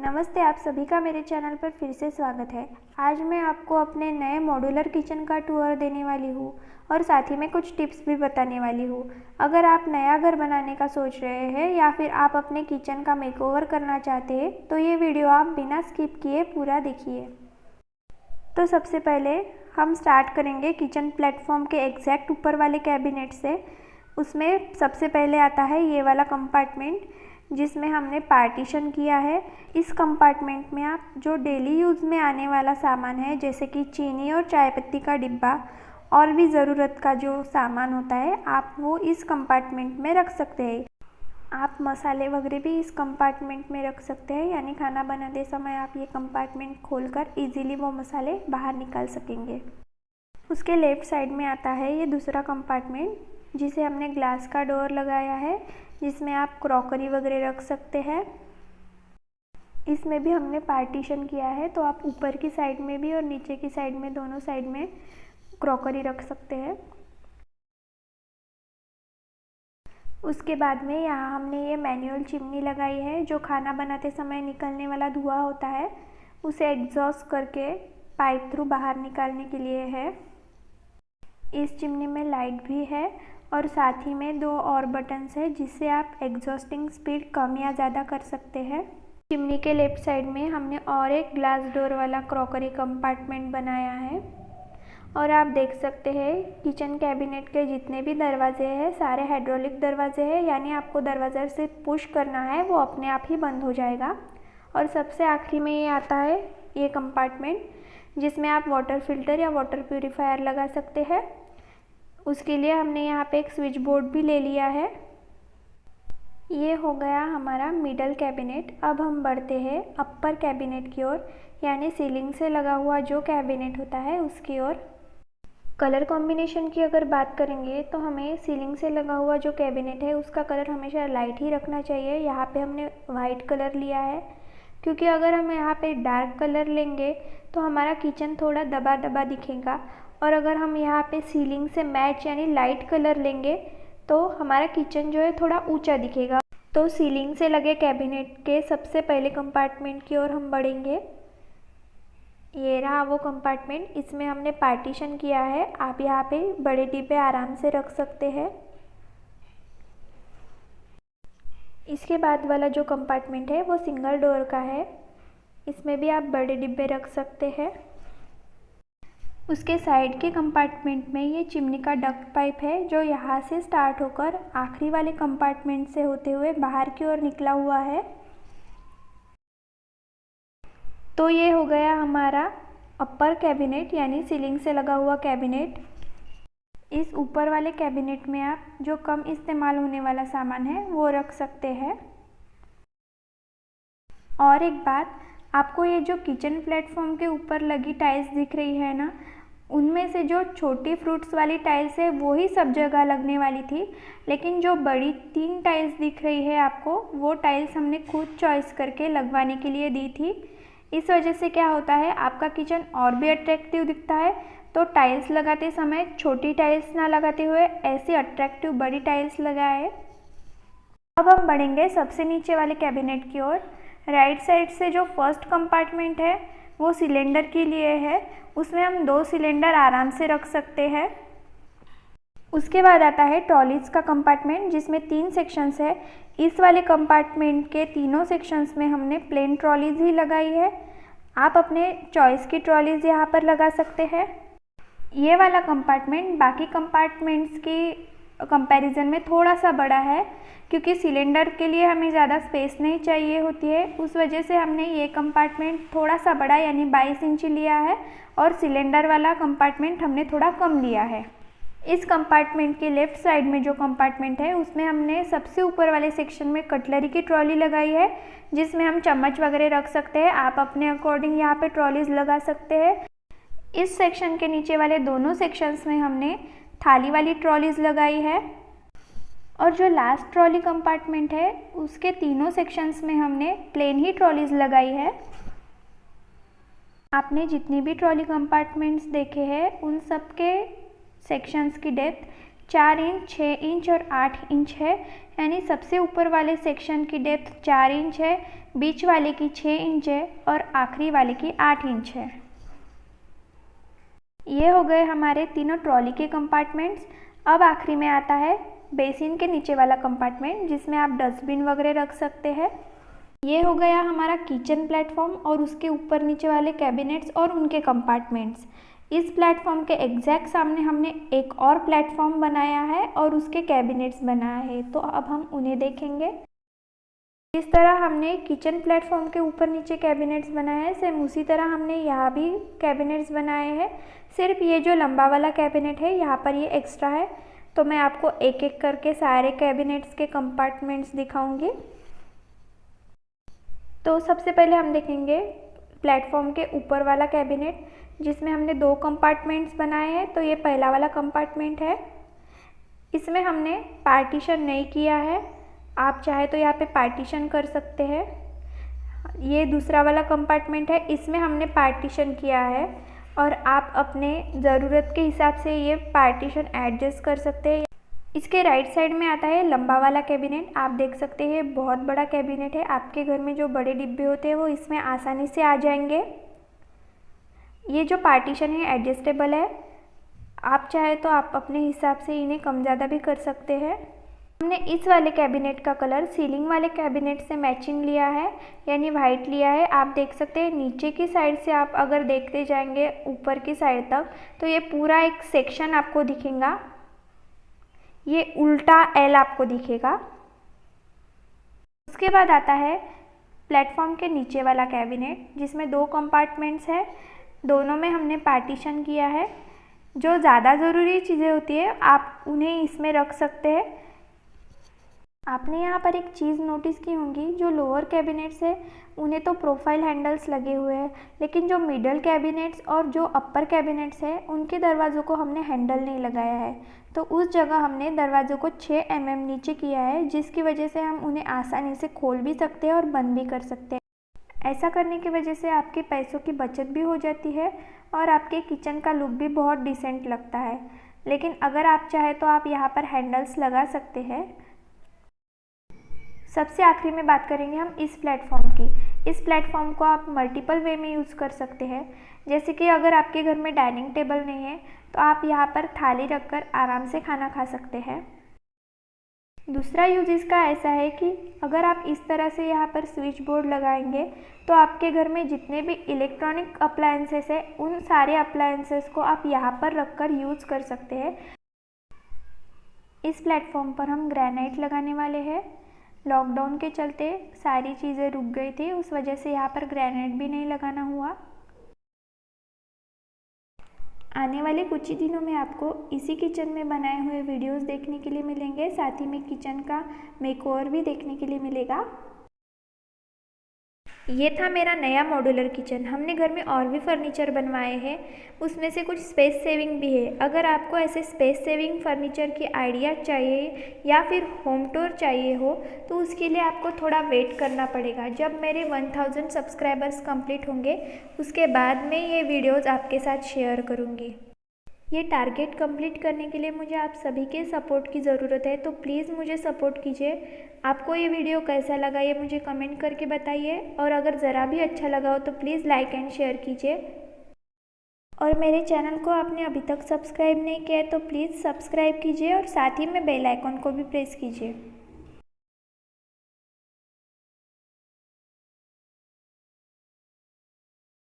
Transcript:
नमस्ते, आप सभी का मेरे चैनल पर फिर से स्वागत है। आज मैं आपको अपने नए मॉड्यूलर किचन का टूर देने वाली हूँ और साथ ही में कुछ टिप्स भी बताने वाली हूँ। अगर आप नया घर बनाने का सोच रहे हैं या फिर आप अपने किचन का मेकओवर करना चाहते हैं तो ये वीडियो आप बिना स्किप किए पूरा देखिए। तो सबसे पहले हम स्टार्ट करेंगे किचन प्लेटफॉर्म के एग्जैक्ट ऊपर वाले कैबिनेट से। उसमें सबसे पहले आता है ये वाला कंपार्टमेंट जिसमें हमने पार्टीशन किया है। इस कंपार्टमेंट में आप जो डेली यूज़ में आने वाला सामान है जैसे कि चीनी और चाय पत्ती का डिब्बा और भी ज़रूरत का जो सामान होता है आप वो इस कंपार्टमेंट में रख सकते हैं। आप मसाले वगैरह भी इस कंपार्टमेंट में रख सकते हैं, यानी खाना बनाते समय आप ये कंपार्टमेंट खोलकर इजीली वो मसाले बाहर निकाल सकेंगे। उसके लेफ़्ट साइड में आता है ये दूसरा कंपार्टमेंट जिसे हमने ग्लास का डोर लगाया है, जिसमें आप क्रॉकरी वगैरह रख सकते हैं। इसमें भी हमने पार्टीशन किया है तो आप ऊपर की साइड में भी और नीचे की साइड में दोनों साइड में क्रॉकरी रख सकते हैं। उसके बाद में यहाँ हमने ये मैनुअल चिमनी लगाई है जो खाना बनाते समय निकलने वाला धुआं होता है उसे एग्जॉस्ट करके पाइप थ्रू बाहर निकालने के लिए है। इस चिमनी में लाइट भी है और साथ ही में 2 और बटन्स है जिससे आप एग्जॉस्टिंग स्पीड कम या ज़्यादा कर सकते हैं। चिमनी के लेफ्ट साइड में हमने और एक ग्लास डोर वाला क्रॉकरी कंपार्टमेंट बनाया है और आप देख सकते हैं किचन कैबिनेट के जितने भी दरवाजे हैं सारे हाइड्रोलिक दरवाजे हैं, यानी आपको दरवाज़ा से पुश करना है वो अपने आप ही बंद हो जाएगा। और सबसे आखिरी में ये आता है ये कंपार्टमेंट जिसमें आप वाटर फिल्टर या वाटर प्यूरीफायर लगा सकते हैं। उसके लिए हमने यहाँ पे एक स्विच बोर्ड भी ले लिया है। ये हो गया हमारा मिडल कैबिनेट। अब हम बढ़ते हैं अपर कैबिनेट की ओर, यानी सीलिंग से लगा हुआ जो कैबिनेट होता है उसकी ओर। कलर कॉम्बिनेशन की अगर बात करेंगे तो हमें सीलिंग से लगा हुआ जो कैबिनेट है उसका कलर हमेशा लाइट ही रखना चाहिए। यहाँ पे हमने वाइट कलर लिया है क्योंकि अगर हम यहाँ पे डार्क कलर लेंगे तो हमारा किचन थोड़ा दबा दबा दिखेगा और अगर हम यहाँ पे सीलिंग से मैच यानी लाइट कलर लेंगे तो हमारा किचन जो है थोड़ा ऊंचा दिखेगा। तो सीलिंग से लगे कैबिनेट के सबसे पहले कंपार्टमेंट की ओर हम बढ़ेंगे। ये रहा वो कंपार्टमेंट, इसमें हमने पार्टीशन किया है। आप यहाँ पे बड़े डिब्बे आराम से रख सकते हैं। इसके बाद वाला जो कंपार्टमेंट है वो सिंगल डोर का है, इसमें भी आप बड़े डिब्बे रख सकते हैं। उसके साइड के कंपार्टमेंट में ये चिमनी का डक्ट पाइप है जो यहाँ से स्टार्ट होकर आखिरी वाले कंपार्टमेंट से होते हुए बाहर की ओर निकला हुआ है। तो ये हो गया हमारा अपर कैबिनेट यानी सीलिंग से लगा हुआ कैबिनेट। इस ऊपर वाले कैबिनेट में आप जो कम इस्तेमाल होने वाला सामान है वो रख सकते हैं। और एक बात, आपको ये जो किचन प्लेटफॉर्म के ऊपर लगी टाइल्स दिख रही है ना, उनमें से जो छोटी फ्रूट्स वाली टाइल्स है वो ही सब जगह लगने वाली थी, लेकिन जो बड़ी 3 टाइल्स दिख रही है आपको वो टाइल्स हमने खुद चॉइस करके लगवाने के लिए दी थी। इस वजह से क्या होता है आपका किचन और भी अट्रैक्टिव दिखता है। तो टाइल्स लगाते समय छोटी टाइल्स ना लगाते हुए ऐसी अट्रैक्टिव बड़ी टाइल्स लगाए। अब हम बढ़ेंगे सबसे नीचे वाले कैबिनेट की ओर। राइट साइड से जो फर्स्ट कंपार्टमेंट है वो सिलेंडर के लिए है, उसमें हम 2 सिलेंडर आराम से रख सकते हैं। उसके बाद आता है ट्रॉलीज का कंपार्टमेंट जिसमें 3 सेक्शंस है। इस वाले कंपार्टमेंट के तीनों सेक्शंस में हमने प्लेन ट्रॉलीज ही लगाई है। आप अपने चॉइस की ट्रॉलीज यहाँ पर लगा सकते हैं। ये वाला कंपार्टमेंट बाकी कंपार्टमेंट्स की कंपैरिजन में थोड़ा सा बड़ा है क्योंकि सिलेंडर के लिए हमें ज़्यादा स्पेस नहीं चाहिए होती है, उस वजह से हमने ये कंपार्टमेंट थोड़ा सा बड़ा यानी 22 इंची लिया है और सिलेंडर वाला कंपार्टमेंट हमने थोड़ा कम लिया है। इस कंपार्टमेंट के लेफ़्ट साइड में जो कंपार्टमेंट है उसमें हमने सबसे ऊपर वाले सेक्शन में कटलरी की ट्रॉली लगाई है जिसमें हम चम्मच वगैरह रख सकते हैं। आप अपने अकॉर्डिंग यहाँ पे ट्रॉलीज लगा सकते हैं। इस सेक्शन के नीचे वाले दोनों सेक्शंस में हमने थाली वाली ट्रॉलीज लगाई है और जो लास्ट ट्रॉली कंपार्टमेंट है उसके तीनों सेक्शंस में हमने प्लेन ही ट्रॉलीज लगाई है। आपने जितनी भी ट्रॉली कंपार्टमेंट्स देखे हैं उन सब के सेक्शंस की डेप्थ 4 इंच, 6 इंच और 8 इंच है। यानी सबसे ऊपर वाले सेक्शन की डेप्थ 4 इंच है, बीच वाले की 6 इंच है और आखिरी वाले की 8 इंच है। ये हो गए हमारे तीनों ट्रॉली के कंपार्टमेंट्स। अब आखिरी में आता है बेसिन के नीचे वाला कंपार्टमेंट, जिसमें आप डस्टबिन वगैरह रख सकते हैं। ये हो गया हमारा किचन प्लेटफॉर्म और उसके ऊपर नीचे वाले कैबिनेट्स और उनके कंपार्टमेंट्स। इस प्लेटफॉर्म के एग्जैक्ट सामने हमने एक और प्लेटफॉर्म बनाया है और उसके कैबिनेट्स बनाया है, तो अब हम उन्हें देखेंगे। जिस तरह हमने किचन प्लेटफॉर्म के ऊपर नीचे कैबिनेट्स बनाए हैं, सेम उसी तरह हमने यहाँ भी कैबिनेट्स बनाए हैं। सिर्फ ये जो लंबा वाला कैबिनेट है यहाँ पर ये एक्स्ट्रा है, तो मैं आपको एक एक करके सारे कैबिनेट्स के कंपार्टमेंट्स दिखाऊंगी। तो सबसे पहले हम देखेंगे प्लेटफॉर्म के ऊपर वाला कैबिनेट, जिसमें हमने 2 कंपार्टमेंट्स बनाए हैं। तो ये पहला वाला कंपार्टमेंट है, इसमें हमने पार्टीशन नहीं किया है, आप चाहे तो यहाँ पे पार्टीशन कर सकते हैं। ये दूसरा वाला कंपार्टमेंट है, इसमें हमने पार्टीशन किया है और आप अपने ज़रूरत के हिसाब से ये पार्टीशन एडजस्ट कर सकते हैं। इसके राइट साइड में आता है लंबा वाला कैबिनेट। आप देख सकते हैं बहुत बड़ा कैबिनेट है, आपके घर में जो बड़े डिब्बे होते हैं वो इसमें आसानी से आ जाएंगे। ये जो पार्टीशन है एडजस्टेबल है, आप चाहे तो आप अपने हिसाब से इन्हें कम ज़्यादा भी कर सकते हैं। हमने इस वाले कैबिनेट का कलर सीलिंग वाले कैबिनेट से मैचिंग लिया है, यानी वाइट लिया है। आप देख सकते हैं नीचे की साइड से आप अगर देखते जाएंगे ऊपर की साइड तक, तो ये पूरा एक सेक्शन आपको दिखेगा, ये उल्टा एल आपको दिखेगा। उसके बाद आता है प्लेटफॉर्म के नीचे वाला कैबिनेट, जिसमें 2 कंपार्टमेंट्स है, दोनों में हमने पार्टीशन किया है। जो ज़्यादा ज़रूरी चीज़ें होती है आप उन्हें इसमें रख सकते हैं। आपने यहाँ पर एक चीज़ नोटिस की होंगी, जो लोअर कैबिनेट्स है उन्हें तो प्रोफाइल हैंडल्स लगे हुए हैं, लेकिन जो मिडल कैबिनेट्स और जो अपर कैबिनेट्स है उनके दरवाज़ों को हमने हैंडल नहीं लगाया है। तो उस जगह हमने दरवाज़ों को 6 mm नीचे किया है, जिसकी वजह से हम उन्हें आसानी से खोल भी सकते हैं और बंद भी कर सकते हैं। ऐसा करने की वजह से आपके पैसों की बचत भी हो जाती है और आपके किचन का लुक भी बहुत डिसेंट लगता है। लेकिन अगर आप चाहे तो आप यहाँ पर हैंडल्स लगा सकते हैं। सबसे आखिरी में बात करेंगे हम इस प्लेटफॉर्म की। इस प्लेटफॉर्म को आप मल्टीपल वे में यूज़ कर सकते हैं। जैसे कि अगर आपके घर में डाइनिंग टेबल नहीं है तो आप यहाँ पर थाली रखकर आराम से खाना खा सकते हैं। दूसरा यूज इसका ऐसा है कि अगर आप इस तरह से यहाँ पर स्विच बोर्ड लगाएंगे तो आपके घर में जितने भी इलेक्ट्रॉनिक अप्लायंसेस हैं उन सारे अप्लायंसेस को आप यहाँ पर रखकर यूज़ कर सकते हैं। इस प्लेटफॉर्म पर हम ग्रेनाइट लगाने वाले हैं। लॉकडाउन के चलते सारी चीज़ें रुक गई थी, उस वजह से यहाँ पर ग्रेनाइट भी नहीं लगाना हुआ। आने वाले कुछ ही दिनों में आपको इसी किचन में बनाए हुए वीडियोस देखने के लिए मिलेंगे, साथ ही में किचन का मेकओवर भी देखने के लिए मिलेगा। ये था मेरा नया मॉड्यूलर किचन। हमने घर में और भी फर्नीचर बनवाए हैं, उसमें से कुछ स्पेस सेविंग भी है। अगर आपको ऐसे स्पेस सेविंग फर्नीचर की आइडिया चाहिए या फिर होम टूर चाहिए हो तो उसके लिए आपको थोड़ा वेट करना पड़ेगा। जब मेरे 1000 सब्सक्राइबर्स कंप्लीट होंगे उसके बाद मैं ये वीडियोज़ आपके साथ शेयर करूँगी। ये टारगेट कंप्लीट करने के लिए मुझे आप सभी के सपोर्ट की ज़रूरत है, तो प्लीज़ मुझे सपोर्ट कीजिए। आपको ये वीडियो कैसा लगा ये मुझे कमेंट करके बताइए, और अगर ज़रा भी अच्छा लगा हो तो प्लीज़ लाइक एंड शेयर कीजिए। और मेरे चैनल को आपने अभी तक सब्सक्राइब नहीं किया है तो प्लीज़ सब्सक्राइब कीजिए और साथ ही में बेल आइकन को भी प्रेस कीजिए।